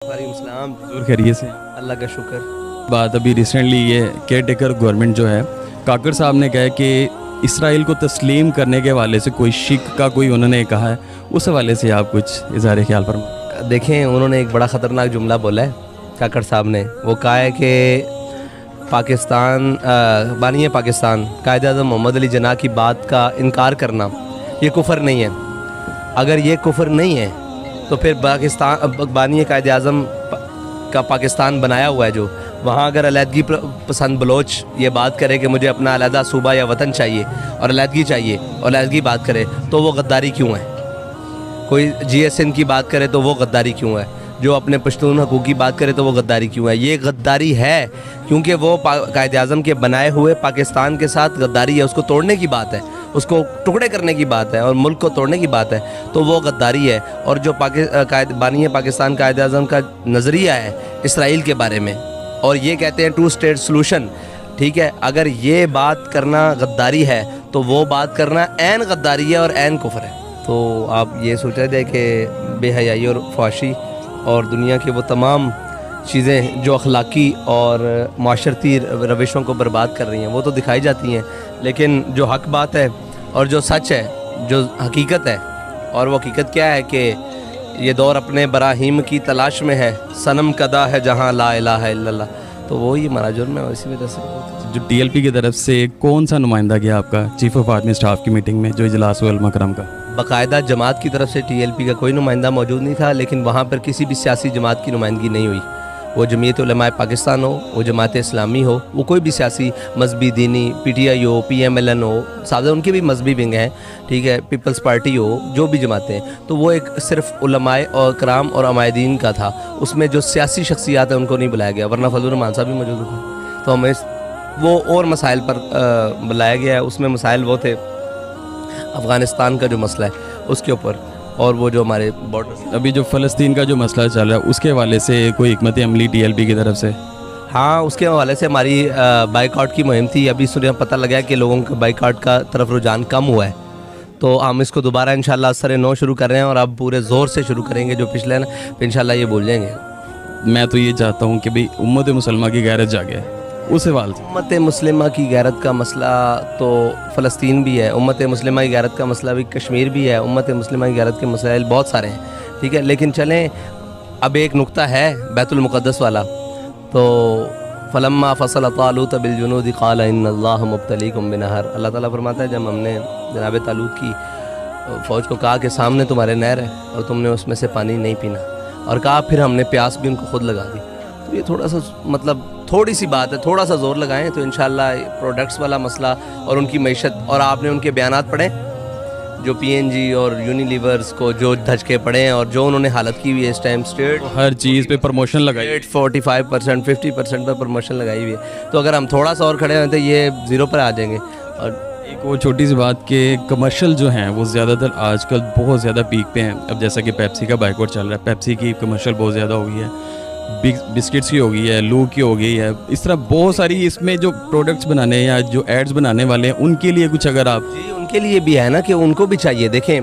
وعلیکم السلام. ضرور خیریت سے. اللہ کا شکر. بات ابھی ریسنٹلی یہ کیئر ٹیکر گورنمنٹ جو ہے کاکڑ صاحب نے کہا ہے کہ اسرائیل کو تسلیم کرنے کے حوالے سے کوئی شک کا کوئی انہوں نے کہا ہے, اس حوالے سے آپ کچھ اظہار خیال فرمائیں. دیکھیں, انہوں نے ایک بڑا خطرناک جملہ بولا ہے کاکڑ صاحب نے. وہ کہا ہے کہ پاکستان بانی پاکستان قائد اعظم محمد علی جناح کی بات کا انکار کرنا یہ کفر نہیں ہے. اگر یہ کفر نہیں ہے تو پھر پاکستان بانی قائد اعظم کا پاکستان بنایا ہوا ہے جو وہاں اگر علیحدگی پسند بلوچ یہ بات کرے کہ مجھے اپنا علیحدہ صوبہ یا وطن چاہیے اور علیحدگی چاہیے اور علیحدگی بات کرے تو وہ غداری کیوں ہے؟ کوئی جی ایس این کی بات کرے تو وہ غداری کیوں ہے؟ جو اپنے پشتون حقوق کی بات کرے تو وہ غداری کیوں ہے؟ یہ غداری ہے کیونکہ وہ قائد اعظم کے بنائے ہوئے پاکستان کے ساتھ غداری ہے. اس کو توڑنے کی بات ہے, اس کو ٹکڑے کرنے کی بات ہے اور ملک کو توڑنے کی بات ہے, تو وہ غداری ہے. اور جو بانی پاکستان قائد اعظم کا نظریہ ہے اسرائیل کے بارے میں, اور یہ کہتے ہیں 2 اسٹیٹ سلوشن, ٹھیک ہے, اگر یہ بات کرنا غداری ہے تو وہ بات کرنا عین غداری ہے اور عین کفر ہے. تو آپ یہ سوچ رہے تھے کہ بے حیائی اور فحاشی اور دنیا کے وہ تمام چیزیں جو اخلاقی اور معاشرتی روشوں کو برباد کر رہی ہیں وہ تو دکھائی جاتی ہیں, لیکن جو حق بات ہے اور جو سچ ہے, جو حقیقت ہے, اور وہ حقیقت کیا ہے کہ یہ دور اپنے براہیم کی تلاش میں ہے, صنم کدا ہے جہاں لا الہ الا اللہ. تو وہی ہمارا جرم ہے, اسی وجہ سے. جو ٹی ایل پی کی طرف سے کون سا نمائندہ گیا آپ کا چیف آف آرمی اسٹاف کی میٹنگ میں جو اجلاس ہوا علماء کرام کا؟ باقاعدہ جماعت کی طرف سے ٹی ایل پی کا کوئی نمائندہ موجود نہیں تھا, لیکن وہاں پر کسی بھی سیاسی جماعت کی نمائندگی نہیں ہوئی. وہ جمعیت علماء پاکستان ہو, وہ جماعت اسلامی ہو, وہ کوئی بھی سیاسی مذہبی دینی پی ٹی آئی ہو, پی ایم ایل این ہو, سادہ ان کے بھی مذہبی ونگ ہیں, ٹھیک ہے, پیپلز پارٹی ہو, جو بھی جماعتیں ہیں, تو وہ ایک صرف علماء اور کرام اور عمائدین کا تھا. اس میں جو سیاسی شخصیات ہیں ان کو نہیں بلایا گیا, ورنہ فضل الرحمان صاحب بھی موجود تھے. تو ہمیں وہ اور مسائل پر بلایا گیا ہے. اس میں مسائل وہ تھے افغانستان کا جو مسئلہ ہے اس کے اوپر, اور وہ جو ہمارے بارڈر, ابھی جو فلسطین کا جو مسئلہ چل رہا ہے اس کے حوالے سے کوئی حکمت عملی ٹی ایل پی کی طرف سے؟ ہاں, اس کے حوالے سے ہماری بائیک آؤٹ کی مہم تھی. ابھی سنیں پتہ لگا کہ لوگوں کا بائیک آؤٹ کا طرف رجحان کم ہوا ہے, تو ہم اس کو دوبارہ انشاءاللہ سر نو شروع کر رہے ہیں, اور اب پورے زور سے شروع کریں گے. جو پچھلے نا پھر انشاءاللہ یہ بھول جائیں گے. میں تو یہ چاہتا ہوں کہ بھئی امت مسلمہ کی غیرت جاگے. اس حوالے سے امت مسلمہ کی غیرت کا مسئلہ تو فلسطین بھی ہے, امت مسلمہ کی غیرت کا مسئلہ بھی کشمیر بھی ہے, امت مسلمہ کی غیرت کے مسائل بہت سارے ہیں, ٹھیک ہے. لیکن چلیں, اب ایک نقطہ ہے بیت المقدس والا. تو فلما فصل طالوت بالجنود قال ان اللہ مبتلیکم بنہر. اللہ تعالیٰ فرماتا ہے جب ہم نے جناب طالوت کی فوج کو کہا کہ سامنے تمہارے نہر ہے اور تم نے اس میں سے پانی نہیں پینا, اور کہا پھر ہم نے پیاس بھی ان کو خود لگا دی. تو یہ تھوڑا سا مطلب تھوڑی سی بات ہے, تھوڑا سا زور لگائیں تو انشاءاللہ پروڈکٹس والا مسئلہ اور ان کی معیشت, اور آپ نے ان کے بیانات پڑھیں جو پی این جی اور یونیلیورز کو جو دھچکے پڑے ہیں اور جو انہوں نے حالت کی ہوئی ہے اس ٹائم. اسٹیٹ ہر چیز پہ پروموشن لگائی, 45% 50% پہ پروموشن لگائی ہوئی ہے. تو اگر ہم تھوڑا سا اور کھڑے ہوئے تو یہ زیرو پر آ جائیں گے. اور ایک وہ چھوٹی سی بات کہ کمرشل جو ہیں وہ زیادہ تر آج کل بہت زیادہ پیک پہ ہیں. اب جیسا کہ پیپسی کا بائیکاٹ چل رہا ہے, پیپسی کی کمرشل بہت زیادہ ہو گئی ہے, بسکٹس کی ہو گئی ہے, لو کی ہو گئی ہے, اس طرح بہت ساری اس میں جو پروڈکٹس بنانے یا جو ایڈز بنانے والے ہیں ان کے لیے کچھ اگر آپ. جی, ان کے لیے بھی ہے نا کہ ان کو بھی چاہیے. دیکھیں,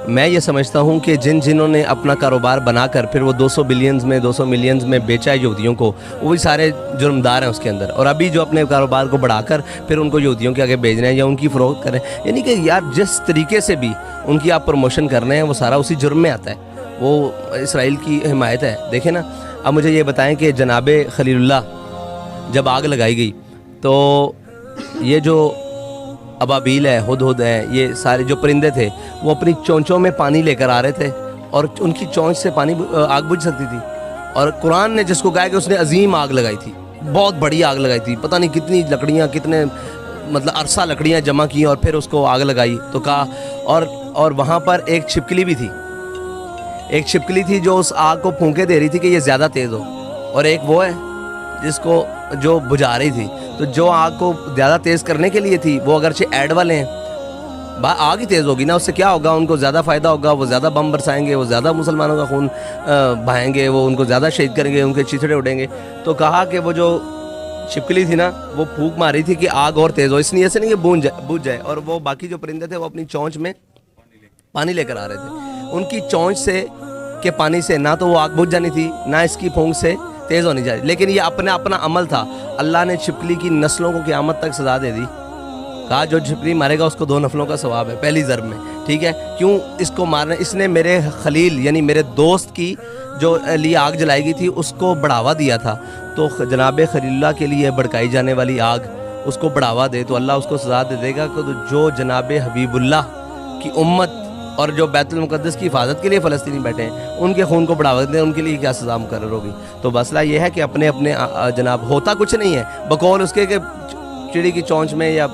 میں یہ سمجھتا ہوں کہ جنہوں نے اپنا کاروبار بنا کر پھر وہ 200 بلینز میں 200 ملینز میں بیچا ہے یہودیوں کو, وہ بھی سارے جرمدار ہیں اس کے اندر. اور ابھی جو اپنے کاروبار کو بڑھا کر پھر ان کو یہودیوں کے آگے بھیج رہے ہیں یا ان کی فروخت کر رہے ہیں, یعنی کہ یار جس طریقے سے بھی ان کی آپ پروموشن کر رہے ہیں وہ سارا اسی جرم میں آتا ہے, وہ اسرائیل کی حمایت ہے. دیکھیں نا, اب مجھے یہ بتائیں کہ جناب خلیل اللہ جب آگ لگائی گئی تو یہ جو ابابیل ہے, ہدہد ہے, یہ سارے جو پرندے تھے وہ اپنی چونچوں میں پانی لے کر آ رہے تھے, اور ان کی چونچ سے پانی آگ بجھ سکتی تھی. اور قرآن نے جس کو کہا کہ اس نے عظیم آگ لگائی تھی, بہت بڑی آگ لگائی تھی, پتہ نہیں کتنی لکڑیاں, کتنے مطلب عرصہ لکڑیاں جمع کی اور پھر اس کو آگ لگائی. تو کہا, اور وہاں پر ایک چھپکلی بھی تھی, ایک چھپکلی تھی جو اس آگ کو پھونکے دے رہی تھی کہ یہ زیادہ تیز ہو, اور ایک وہ ہے جس کو جو بجھا رہی تھی. تو جو آگ کو زیادہ تیز کرنے کے لیے تھی وہ اگرچہ ایڈ والے ہیں, آگ ہی تیز ہوگی نا, اس سے کیا ہوگا, ان کو زیادہ فائدہ ہوگا, وہ زیادہ بم برسائیں گے, وہ زیادہ مسلمانوں کا خون بہائیں گے, وہ ان کو زیادہ شہید کریں گے, ان کے چیتڑے اڑیں گے. تو کہا کہ وہ جو چھپکلی تھی نا وہ پھونک ماری تھی کہ آگ اور تیز ہو, اس لیے سے نہیں کہ بجھ جائے. اور وہ باقی جو پرندے تھے وہ اپنی چونچ میں پانی لے کر آ رہے تھے, ان کی چونچ سے کہ پانی سے نہ تو وہ آگ بجھ جانی تھی نہ اس کی پھونک سے تیز ہونی چاہیے، لیکن یہ اپنا عمل تھا۔ اللہ نے چھپکلی کی نسلوں کو قیامت تک سزا دے دی، کہا جو چھپکلی مارے گا اس کو 2 نفلوں کا ثواب ہے پہلی ضرب میں، ٹھیک ہے؟ کیوں اس کو مارنا؟ اس نے میرے خلیل یعنی میرے دوست کی جو لیے آگ جلائی گئی تھی اس کو بڑھاوا دیا تھا، تو جناب خلیل اللہ کے لیے بھڑکائی جانے والی آگ اس کو بڑھاوا دے تو اللہ اس کو سزا دے دے گا کہ جو جناب حبیب اللہ کی امت اور جو بیت المقدس کی حفاظت کے لیے فلسطینی بیٹھے ہیں ان کے خون کو بڑھاوا دیں، ان کے لیے کیا سزا مقرر ہوگی؟ تو مسئلہ یہ ہے کہ اپنے جناب ہوتا کچھ نہیں ہے، بقول اس کے کہ چڑی کی چونچ میں یا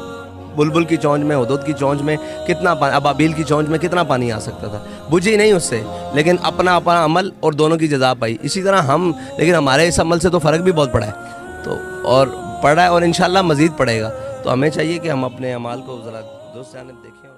بلبل کی چونچ میں، ہدہد کی چونچ میں کتنا پانی، ابابیل کی چونچ میں کتنا پانی آ سکتا تھا، بجھی نہیں اس سے، لیکن اپنا عمل اور دونوں کی جزا پائی۔ اسی طرح ہم، لیکن ہمارے اس عمل سے تو فرق بھی بہت پڑا ہے، تو اور پڑا ہے اور انشاءاللہ مزید پڑے گا، تو ہمیں چاہیے کہ ہم اپنے اعمال کو ذرا دوست جانب دیکھیں۔